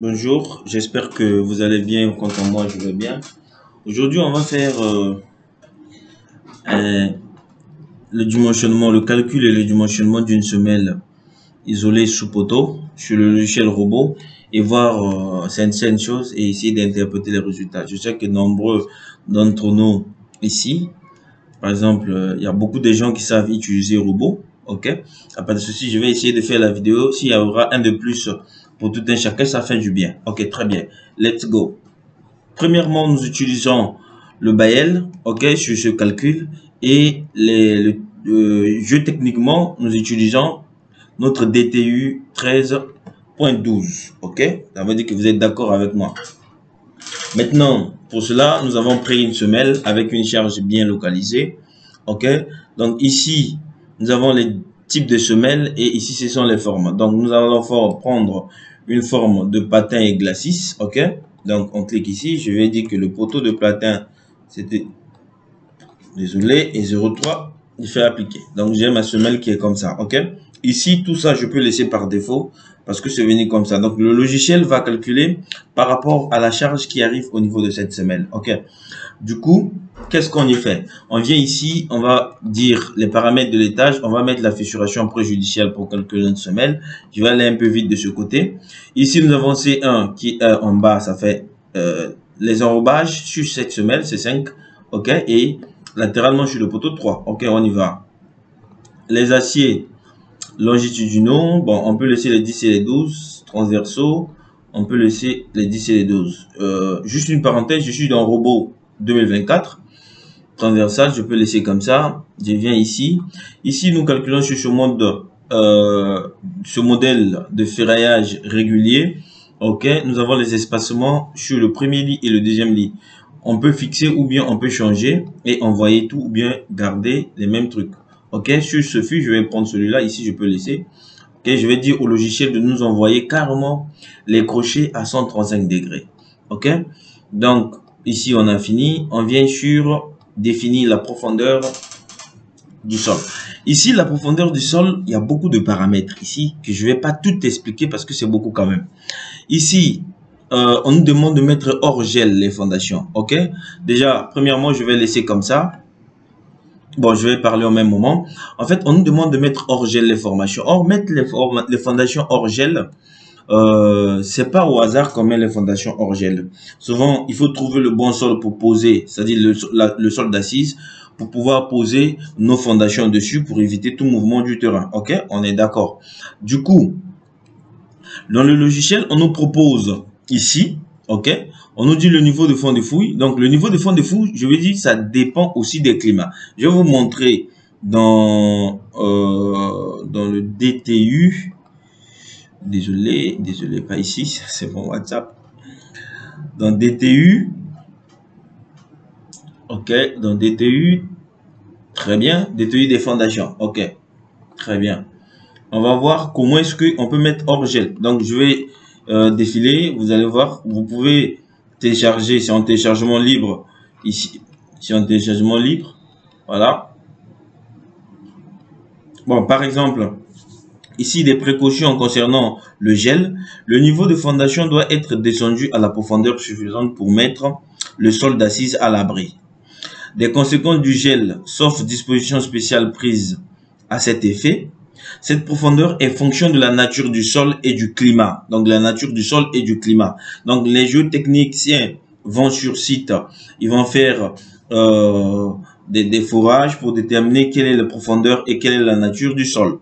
Bonjour, j'espère que vous allez bien, quant à moi je vais bien. Aujourd'hui on va faire un- le dimensionnement, le calcul et le dimensionnement d'une semelle isolée sous poteau sur le logiciel robot et voir certaines choses et essayer d'interpréter les résultats. Je sais que nombreux d'entre nous ici, par exemple, il y a beaucoup de gens qui savent utiliser robot, ok? À part de ceci, je vais essayer de faire la vidéo. S'il y aura un de plus pour tout un chacun, ça fait du bien. Ok, très bien. Let's go. Premièrement, nous utilisons le Bayel, ok, sur ce calcul et jeu techniquement, nous utilisons notre DTU 13.12, ok. Ça veut dire que vous êtes d'accord avec moi. Maintenant, pour cela, nous avons pris une semelle avec une charge bien localisée, ok. Donc ici, nous avons les types de semelles et ici, ce sont les formes. Donc nous allons prendre une forme de patin et glacis, ok. Donc on clique ici, je vais dire que le poteau de patin, c'était, désolé, et 0,3, il fait appliquer. Donc j'ai ma semelle qui est comme ça, ok. Ici, tout ça, je peux laisser par défaut parce que c'est venu comme ça. Donc le logiciel va calculer par rapport à la charge qui arrive au niveau de cette semelle, ok. Du coup, qu'est-ce qu'on y fait? On vient ici, on va dire les paramètres de l'étage, on va mettre la fissuration préjudicielle pour calculer une semelle. Je vais aller un peu vite de ce côté. Ici, nous avons C1 qui est en bas, ça fait les enrobages sur cette semelle, c'est 5, ok, et latéralement sur le poteau 3, ok, on y va. Les aciers longitudinaux, bon, on peut laisser les 10 et les 12, transversaux, on peut laisser les 10 et les 12. Juste une parenthèse, je suis dans robot 2024. Transversal, je peux laisser comme ça. Je viens ici. Ici, nous calculons sur ce modèle de ferraillage régulier. Ok, nous avons les espacements sur le premier lit et le deuxième lit. On peut fixer ou bien on peut changer et envoyer tout ou bien garder les mêmes trucs. Ok, sur ce fil, je vais prendre celui-là. Ici, je peux laisser. Ok, je vais dire au logiciel de nous envoyer carrément les crochets à 135 degrés. Ok, donc ici, on a fini. On vient sur définir la profondeur du sol. Ici, la profondeur du sol, il y a beaucoup de paramètres ici que je ne vais pas tout expliquer parce que c'est beaucoup quand même. Ici, on nous demande de mettre hors gel les fondations. Ok. Déjà, premièrement, je vais laisser comme ça. Bon, je vais parler au même moment. En fait, on nous demande de mettre hors gel les formations. Or, mettre les fondations hors gel, c'est pas au hasard qu'on met les fondations hors gel. Souvent, il faut trouver le bon sol pour poser, c'est-à-dire le sol d'assise, pour pouvoir poser nos fondations dessus pour éviter tout mouvement du terrain. Ok, on est d'accord. Du coup, dans le logiciel, on nous propose ici, ok, on nous dit le niveau de fond de fouille. Donc, le niveau de fond de fouille, je veux dire, ça dépend aussi des climats. Je vais vous montrer dans le DTU. Désolé, pas ici, c'est mon WhatsApp. Dans DTU, ok, dans DTU, très bien, DTU des fondations, ok, très bien. On va voir comment est-ce qu'on peut mettre hors gel. Donc, je vais défiler, vous allez voir, vous pouvez télécharger, c'est en téléchargement libre, ici, c'est en téléchargement libre, voilà. Bon, par exemple, ici, des précautions concernant le gel. Le niveau de fondation doit être descendu à la profondeur suffisante pour mettre le sol d'assise à l'abri. Des conséquences du gel, sauf disposition spéciale prise à cet effet. Cette profondeur est fonction de la nature du sol et du climat. Donc, la nature du sol et du climat. Donc, les géotechniciens vont sur site, ils vont faire des forages pour déterminer quelle est la profondeur et quelle est la nature du sol.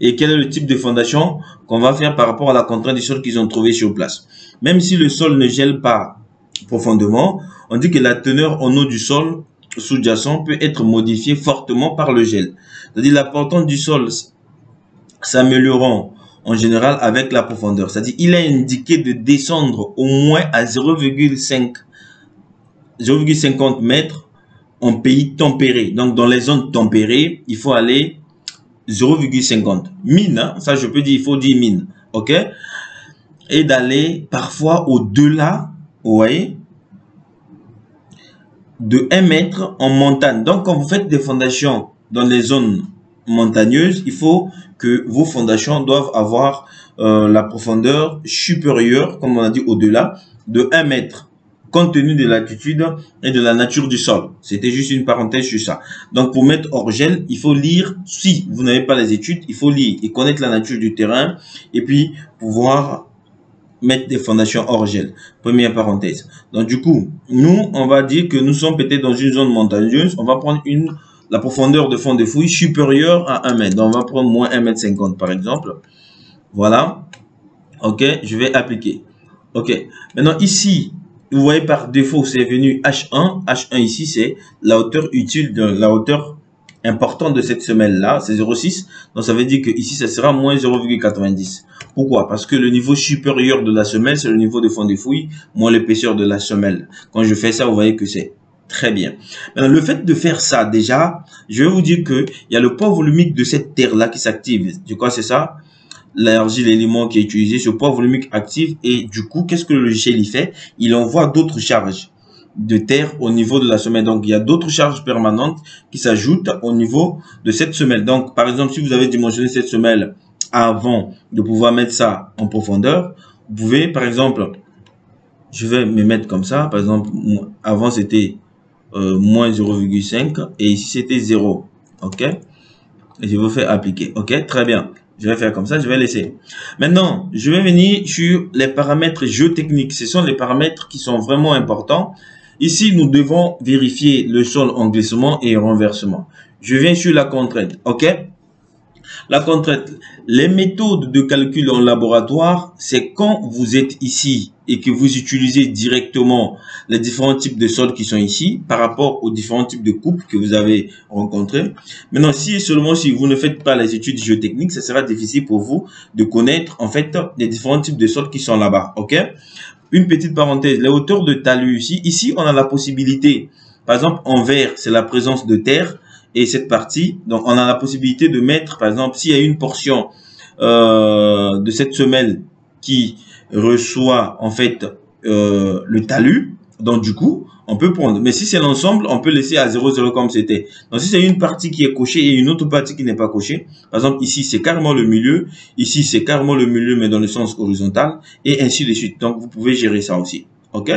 Et quel est le type de fondation qu'on va faire par rapport à la contrainte du sol qu'ils ont trouvé sur place. Même si le sol ne gèle pas profondément, on dit que la teneur en eau du sol sous-jacent peut être modifiée fortement par le gel. C'est-à-dire l'importance du sol s'améliorant en général avec la profondeur. C'est-à-dire il est indiqué de descendre au moins à 0,50 mètres en pays tempéré. Donc dans les zones tempérées, il faut aller 0,50. Mine, hein, ça je peux dire, il faut dire mine. Ok? Et d'aller parfois au-delà, vous voyez, de 1 mètre en montagne. Donc quand vous faites des fondations dans les zones montagneuses, il faut que vos fondations doivent avoir la profondeur supérieure, comme on a dit au-delà, de 1 mètre, compte tenu de l'altitude et de la nature du sol. C'était juste une parenthèse sur ça. Donc, pour mettre hors gel, il faut lire, si vous n'avez pas les études, il faut lire et connaître la nature du terrain et puis pouvoir mettre des fondations hors gel. Première parenthèse. Donc, du coup, nous, on va dire que nous sommes peut-être dans une zone montagneuse. On va prendre la profondeur de fond de fouille supérieure à 1 mètre. Donc, on va prendre moins 1,50 m par exemple. Voilà. OK, je vais appliquer. OK. Maintenant, ici, vous voyez par défaut, c'est venu H1. H1 ici, c'est la hauteur utile, la hauteur importante de cette semelle-là, c'est 0,6. Donc, ça veut dire que ici, ça sera moins 0,90. Pourquoi? Parce que le niveau supérieur de la semelle, c'est le niveau de fond des fouilles, moins l'épaisseur de la semelle. Quand je fais ça, vous voyez que c'est très bien. Maintenant, le fait de faire ça, déjà, je vais vous dire que il y a le poids volumique de cette terre-là qui s'active. Du coup, c'est ça? L'argile élément qui est utilisé, ce poids volumique actif, et du coup, qu'est-ce que le logiciel y fait? Il envoie d'autres charges de terre au niveau de la semelle. Donc, il y a d'autres charges permanentes qui s'ajoutent au niveau de cette semelle. Donc, par exemple, si vous avez dimensionné cette semelle avant de pouvoir mettre ça en profondeur, vous pouvez, par exemple, je vais me mettre comme ça. Par exemple, avant, c'était moins 0,5 et ici, c'était 0. OK? Et je vous fais appliquer. OK? Très bien. Je vais faire comme ça, je vais laisser. Maintenant, je vais venir sur les paramètres géotechniques. Ce sont les paramètres qui sont vraiment importants. Ici, nous devons vérifier le sol en glissement et renversement. Je viens sur la contrainte. OK? La contrainte, les méthodes de calcul en laboratoire, c'est quand vous êtes ici et que vous utilisez directement les différents types de sols qui sont ici par rapport aux différents types de coupes que vous avez rencontrés. Maintenant, si et seulement si vous ne faites pas les études géotechniques, ce sera difficile pour vous de connaître en fait les différents types de sols qui sont là-bas. OK? Une petite parenthèse, les hauteurs de talus ici. Ici, on a la possibilité, par exemple, en vert, c'est la présence de terre. Et cette partie, donc on a la possibilité de mettre, par exemple, s'il y a une portion de cette semelle qui reçoit en fait le talus, donc du coup, on peut prendre. Mais si c'est l'ensemble, on peut laisser à 0,0 comme c'était. Donc si c'est une partie qui est cochée et une autre partie qui n'est pas cochée, par exemple ici c'est carrément le milieu, ici c'est carrément le milieu mais dans le sens horizontal et ainsi de suite. Donc vous pouvez gérer ça aussi. OK?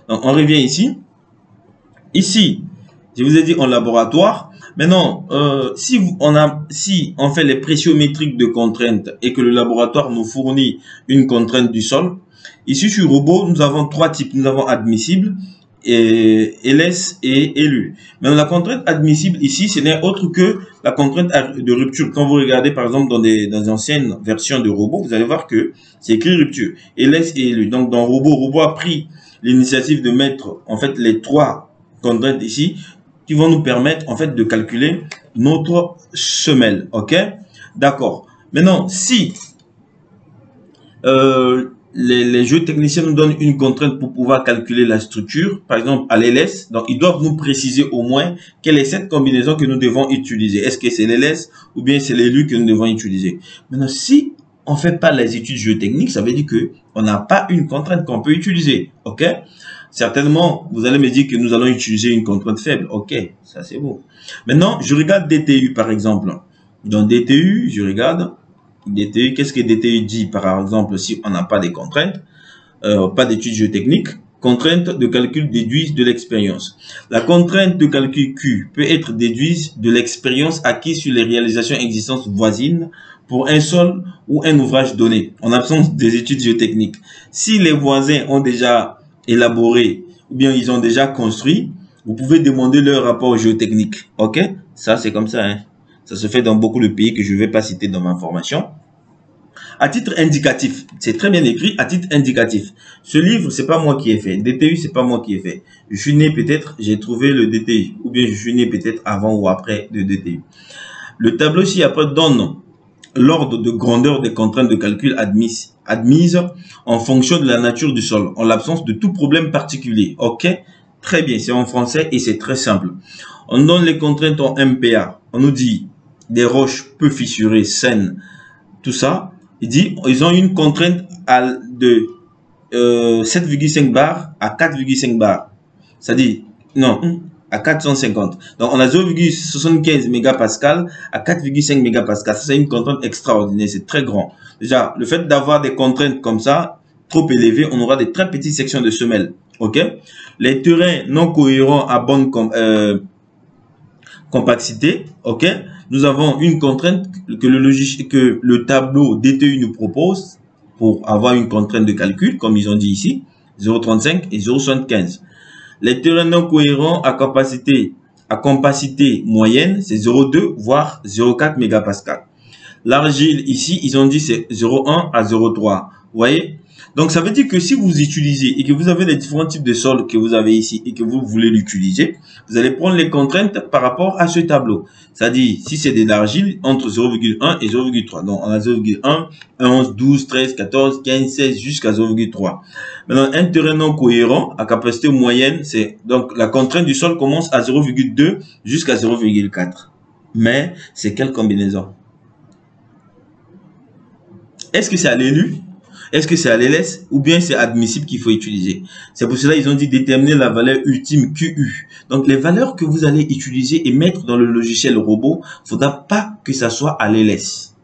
Donc on revient ici. Ici, je vous ai dit en laboratoire. Maintenant, si on fait les pressiométriques de contraintes et que le laboratoire nous fournit une contrainte du sol, ici sur robot, nous avons 3 types. Nous avons admissible, LS et élu. Maintenant, la contrainte admissible ici, ce n'est autre que la contrainte de rupture. Quand vous regardez par exemple dans des anciennes versions de robot, vous allez voir que c'est écrit rupture, LS et élu. Donc dans robot a pris l'initiative de mettre en fait les 3 contraintes ici qui vont nous permettre en fait de calculer notre semelle. OK? D'accord. Maintenant, si les géotechniciens nous donnent une contrainte pour pouvoir calculer la structure, par exemple à l'LS, donc ils doivent nous préciser au moins quelle est cette combinaison que nous devons utiliser. Est-ce que c'est l'LS ou bien c'est l'élu que nous devons utiliser? Maintenant, si on ne fait pas les études géotechniques, ça veut dire que on n'a pas une contrainte qu'on peut utiliser. OK? Certainement, vous allez me dire que nous allons utiliser une contrainte faible. OK, ça c'est bon. Maintenant, je regarde DTU par exemple. Dans DTU, je regarde DTU. Qu'est-ce que DTU dit par exemple si on n'a pas de contraintes, pas d'études géotechniques? Contrainte de calcul déduite de l'expérience. La contrainte de calcul Q peut être déduite de l'expérience acquise sur les réalisations existantes voisines pour un sol ou un ouvrage donné, en absence des études géotechniques. Si les voisins ont déjà élaboré ou bien ils ont déjà construit, vous pouvez demander leur rapport géotechnique. OK? Ça, c'est comme ça. Hein? Ça se fait dans beaucoup de pays que je ne vais pas citer dans ma formation. À titre indicatif, c'est très bien écrit, à titre indicatif. Ce livre, c'est pas moi qui ai fait. DTU, c'est pas moi qui ai fait. Je suis né peut-être, j'ai trouvé le DTU. Ou bien je suis né peut-être avant ou après le DTU. Le tableau ci après donne l'ordre de grandeur des contraintes de calcul admises en fonction de la nature du sol, en l'absence de tout problème particulier. OK? Très bien, c'est en français et c'est très simple. On donne les contraintes en MPa. On nous dit des roches peu fissurées, saines, tout ça. Il dit ils ont une contrainte de 7,5 bars à 4,5 bars. C'est-à-dire, non, à 450. Donc, on a 0,75 mégapascal à 4,5 mégapascal. Ça, c'est une contrainte extraordinaire. C'est très grand. Déjà, le fait d'avoir des contraintes comme ça, trop élevées, on aura des très petites sections de semelles. OK? Les terrains non cohérents à bonne compacité. OK? Nous avons une contrainte que le tableau DTU nous propose pour avoir une contrainte de calcul, comme ils ont dit ici, 0,35 et 0,75. Les terrains non cohérents à compacité moyenne, c'est 0,2 voire 0,4 mégapascal. L'argile ici, ils ont dit c'est 0,1 à 0,3. Vous voyez? Donc ça veut dire que si vous utilisez et que vous avez les différents types de sols que vous avez ici et que vous voulez l'utiliser, vous allez prendre les contraintes par rapport à ce tableau. C'est-à-dire, si c'est de l'argile, entre 0,1 et 0,3. Donc on a 0,1, 11, 12, 13, 14, 15, 16 jusqu'à 0,3. Maintenant, un terrain non cohérent à capacité moyenne, c'est donc la contrainte du sol commence à 0,2 jusqu'à 0,4. Mais c'est quelle combinaison? Est-ce que c'est à l'élu? Est-ce que c'est à l'LS ou bien c'est admissible qu'il faut utiliser? C'est pour cela qu'ils ont dit déterminer la valeur ultime QU. Donc les valeurs que vous allez utiliser et mettre dans le logiciel robot, il ne faudra pas que ça soit à l'LS.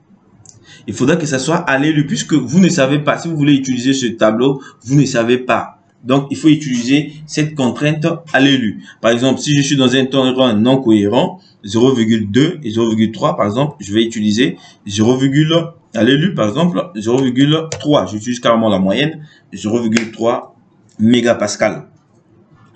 Il faudra que ça soit à l'élu puisque vous ne savez pas. Si vous voulez utiliser ce tableau, vous ne savez pas. Donc il faut utiliser cette contrainte à l'élu. Par exemple, si je suis dans un terrain non cohérent, 0,2 et 0,3 par exemple, je vais utiliser 0, à l'élu, par exemple, 0,3. J'utilise carrément la moyenne, 0,3 mégapascal.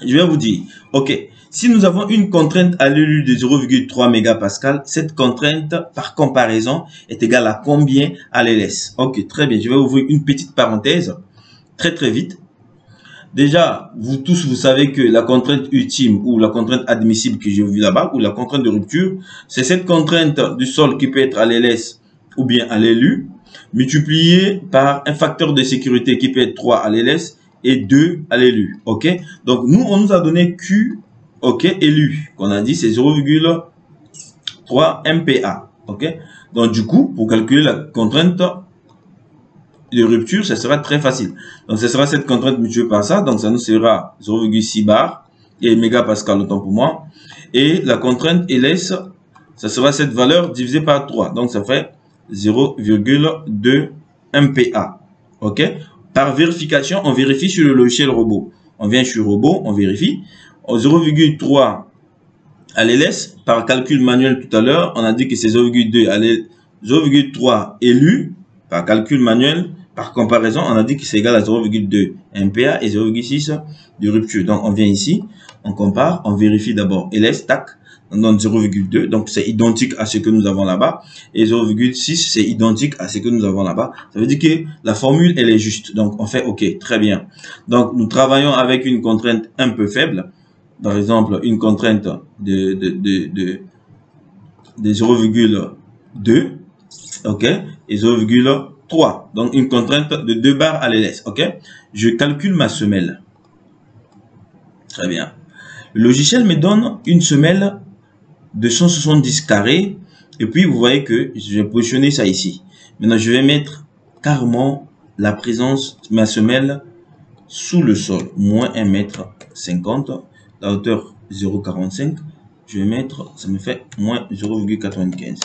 Je vais vous dire, OK, si nous avons une contrainte à l'élu de 0,3 mégapascal, cette contrainte, par comparaison, est égale à combien à l'LS? OK, très bien. Je vais ouvrir une petite parenthèse, très vite. Déjà, vous tous, vous savez que la contrainte ultime ou la contrainte admissible que j'ai vue là-bas, ou la contrainte de rupture, c'est cette contrainte du sol qui peut être à l'LS ou bien à l'élu, multiplié par un facteur de sécurité qui peut être 3 à l'LS et 2 à l'élu. OK? Donc, nous, on nous a donné Q, OK, élu, qu'on a dit c'est 0,3 MPa. OK? Donc, du coup, pour calculer la contrainte de rupture, ça sera très facile. Donc, ce sera cette contrainte multipliée par ça. Donc, ça nous sera 0,6 bar et mégapascal, autant pour moi. Et la contrainte LS, ça sera cette valeur divisée par 3. Donc, ça fait 0,2 MPa. OK? Par vérification, on vérifie sur le logiciel robot. On vient sur robot, on vérifie. 0,3 à l'LS, par calcul manuel tout à l'heure, on a dit que c'est 0,2 à 0,3 élu, par calcul manuel, par comparaison, on a dit que c'est égal à 0,2 MPa et 0,6 de rupture. Donc, on vient ici, on compare, on vérifie d'abord LS, tac, on donne 0,2, donc c'est identique à ce que nous avons là-bas, et 0,6, c'est identique à ce que nous avons là-bas. Ça veut dire que la formule, elle est juste. Donc, on fait OK, très bien. Donc, nous travaillons avec une contrainte un peu faible, par exemple, une contrainte de 0,2, OK, et 0,3. Donc, une contrainte de 2 bars à l'LS, OK. Je calcule ma semelle. Très bien. Le logiciel me donne une semelle de 170 carrés. Et puis, vous voyez que je vais positionner ça ici. Maintenant, je vais mettre carrément la présence de ma semelle sous le sol. Moins 1,50 m. La hauteur 0,45. Je vais mettre, ça me fait moins 0,95.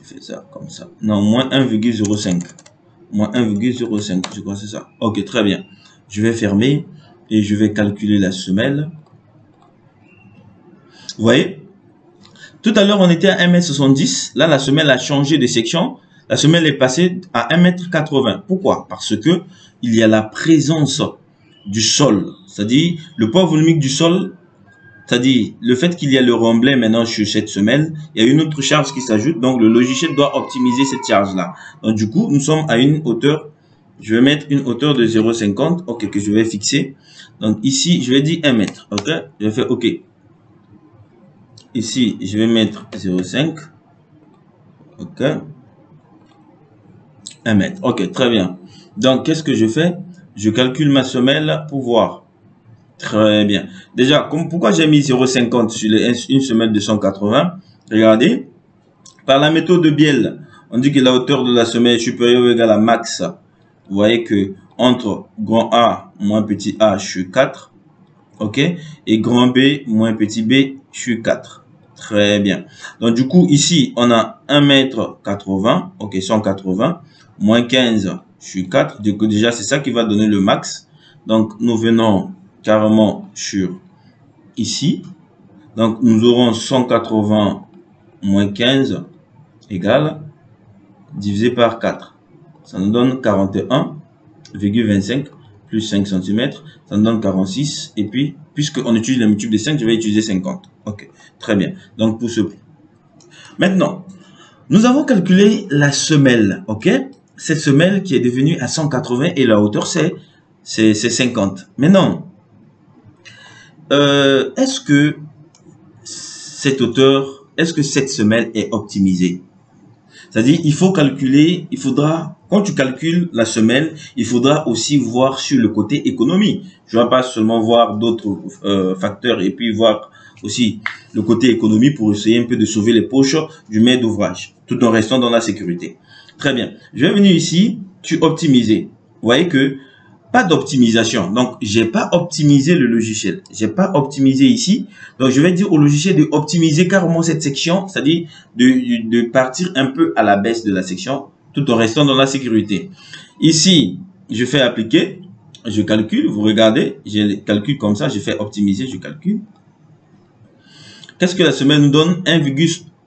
Je fais ça comme ça. Non, moins 1,05. Moins 1,05. Je crois que c'est ça. OK, très bien. Je vais fermer et je vais calculer la semelle. Vous voyez? Tout à l'heure, on était à 1,70 m. Là, la semelle a changé de section. La semelle est passée à 1,80 m. Pourquoi? Parce que il y a la présence du sol. C'est-à-dire, le poids volumique du sol, c'est-à-dire, le fait qu'il y a le remblai maintenant sur cette semelle, il y a une autre charge qui s'ajoute. Donc, le logiciel doit optimiser cette charge-là. Donc, du coup, nous sommes à une hauteur. Je vais mettre une hauteur de 0,50. OK, que je vais fixer. Donc, ici, je vais dire 1 m. OK, je fais OK. Ici, je vais mettre 0,5. OK. 1 m. OK, très bien. Donc, qu'est-ce que je fais? Je calcule ma semelle pour voir. Très bien. Déjà, pourquoi j'ai mis 0,50 sur une semelle de 180? Regardez. Par la méthode de Biel, on dit que la hauteur de la semelle est supérieure ou égale à max. Vous voyez que entre grand A moins petit a sur 4, ok, et grand B moins petit b sur 4. Très bien. Donc, du coup, ici, on a 1,80 m, ok, 180, moins 15 sur 4. Du coup, déjà, c'est ça qui va donner le max. Donc, nous venons carrément sur ici. Donc, nous aurons 180 moins 15 égale divisé par 4. Ça nous donne 41,25 plus 5 cm. Ça nous donne 46. Et puis, puisqu'on utilise le multiple de 5, je vais utiliser 50. Ok, très bien. Donc, pour ce point. Maintenant, nous avons calculé la semelle. Ok, cette semelle qui est devenue à 180 et la hauteur, c'est 50. Maintenant, est-ce que cette hauteur, est-ce que cette semelle est optimisée? C'est-à-dire, il faut calculer, il faudra, quand tu calcules la semelle, il faudra aussi voir sur le côté économie. Je ne vais pas seulement voir d'autres facteurs et puis voir aussi le côté économie pour essayer un peu de sauver les poches du maître d'ouvrage, tout en restant dans la sécurité. Très bien. Je vais venir ici, tu optimiser. Vous voyez que pas d'optimisation. Donc, j'ai pas optimisé le logiciel. J'ai pas optimisé ici. Donc, je vais dire au logiciel de optimiser carrément cette section, c'est-à-dire de partir un peu à la baisse de la section, tout en restant dans la sécurité. Ici, je fais appliquer, je calcule. Vous regardez, je calcule comme ça, je fais optimiser, je calcule. Qu'est-ce que la semelle nous donne?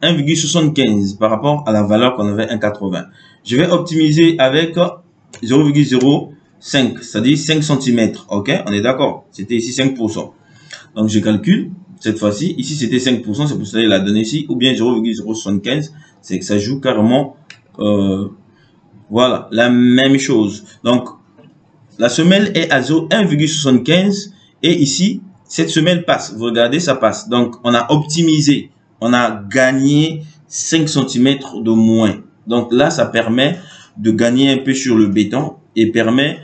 1,75 par rapport à la valeur qu'on avait 1,80. Je vais optimiser avec 0,05, c'est-à-dire 5 cm. Ok, on est d'accord. C'était ici 5%. Donc, je calcule. Cette fois-ci, ici, c'était 5%. C'est pour ça qu'il a donné ici. Ou bien 0,075. C'est que ça joue carrément, voilà, la même chose. Donc, la semelle est à 1,75. Et ici, cette semelle passe. Vous regardez, ça passe. Donc, on a optimisé. On a gagné 5 cm de moins. Donc là, ça permet de gagner un peu sur le béton et permet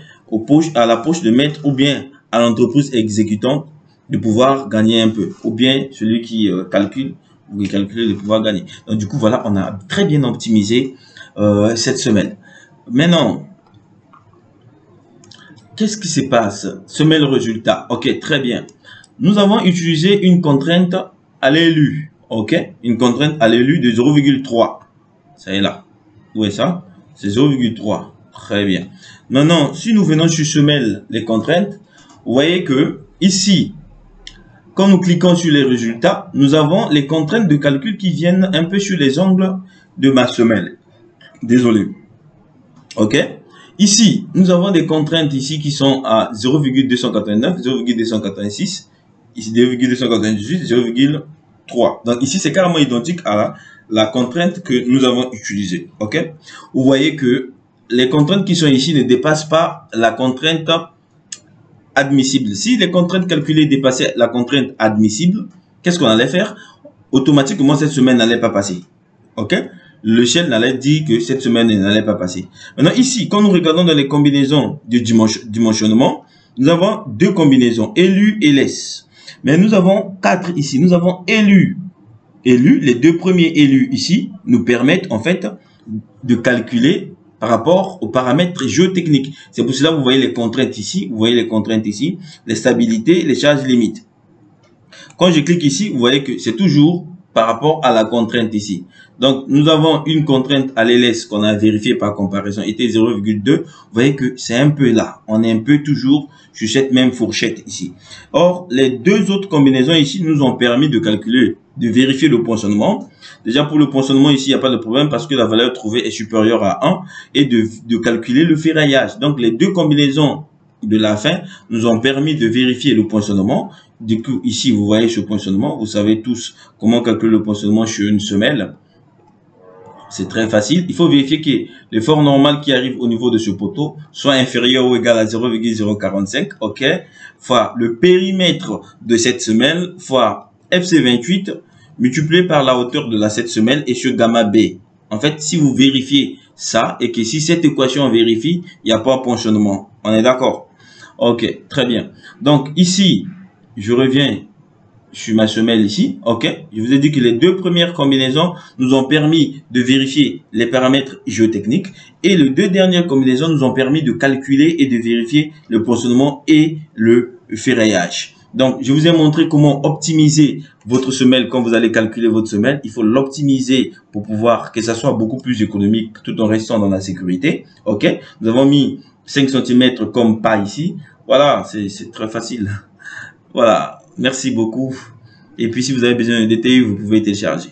à la poche de maître ou bien à l'entreprise exécutante de pouvoir gagner un peu. Ou bien celui qui calcule ou qui calcule de pouvoir gagner. Donc du coup, voilà, on a très bien optimisé cette semelle. Maintenant, qu'est-ce qui se passe? Semelle résultat. Ok, très bien. Nous avons utilisé une contrainte à l'élu. Ok, une contrainte à l'élu de 0,3. Ça est là. Où est ça? C'est 0,3. Très bien. Maintenant, si nous venons sur semelle, les contraintes, vous voyez que ici, quand nous cliquons sur les résultats, nous avons les contraintes de calcul qui viennent un peu sur les angles de ma semelle. Désolé. Ok. Ici, nous avons des contraintes ici qui sont à 0,289, 0,286, ici 0,298, 0,3. Donc ici, c'est carrément identique à la contrainte que nous avons utilisée. Ok. Vous voyez que les contraintes qui sont ici ne dépassent pas la contrainte admissible. Si les contraintes calculées dépassaient la contrainte admissible, qu'est-ce qu'on allait faire? Automatiquement, cette semaine n'allait pas passer. Ok? Le logiciel n'allait dire que cette semaine n'allait pas passer. Maintenant, ici, quand nous regardons dans les combinaisons de dimensionnement, nous avons deux combinaisons, élu et laisse. Mais nous avons quatre ici. Nous avons élu. Élu, les deux premiers élus ici nous permettent en fait de calculer par rapport aux paramètres géotechniques. C'est pour cela que vous voyez les contraintes ici, vous voyez les contraintes ici, les stabilités, les charges limites. Quand je clique ici, vous voyez que c'est toujours par rapport à la contrainte ici. Donc, nous avons une contrainte à l'LS qu'on a vérifié par comparaison, était 0,2. Vous voyez que c'est un peu là. On est un peu toujours sur cette même fourchette ici. Or, les deux autres combinaisons ici nous ont permis de calculer, de vérifier le poinçonnement. Déjà, pour le poinçonnement ici, il n'y a pas de problème parce que la valeur trouvée est supérieure à 1 et de calculer le ferraillage. Donc, les deux combinaisons de la fin nous ont permis de vérifier le poinçonnement. Du coup, ici, vous voyez ce poinçonnement. Vous savez tous comment calculer le poinçonnement sur une semelle. C'est très facile. Il faut vérifier que l'effort normal qui arrive au niveau de ce poteau soit inférieur ou égal à 0,045, ok, fois le périmètre de cette semelle, fois FC28, multiplié par la hauteur de cette semelle et sur gamma B. En fait, si vous vérifiez ça et que si cette équation vérifie, il n'y a pas de poinçonnement. On est d'accord? Ok, très bien. Donc ici, je reviens sur ma semelle ici, ok. Je vous ai dit que les deux premières combinaisons nous ont permis de vérifier les paramètres géotechniques et les deux dernières combinaisons nous ont permis de calculer et de vérifier le poinçonnement et le ferraillage. Donc, je vous ai montré comment optimiser votre semelle quand vous allez calculer votre semelle. Il faut l'optimiser pour pouvoir que ça soit beaucoup plus économique tout en restant dans la sécurité. OK? Nous avons mis 5 cm comme pas ici. Voilà, c'est très facile. Voilà, merci beaucoup. Et puis, si vous avez besoin de détails, vous pouvez télécharger.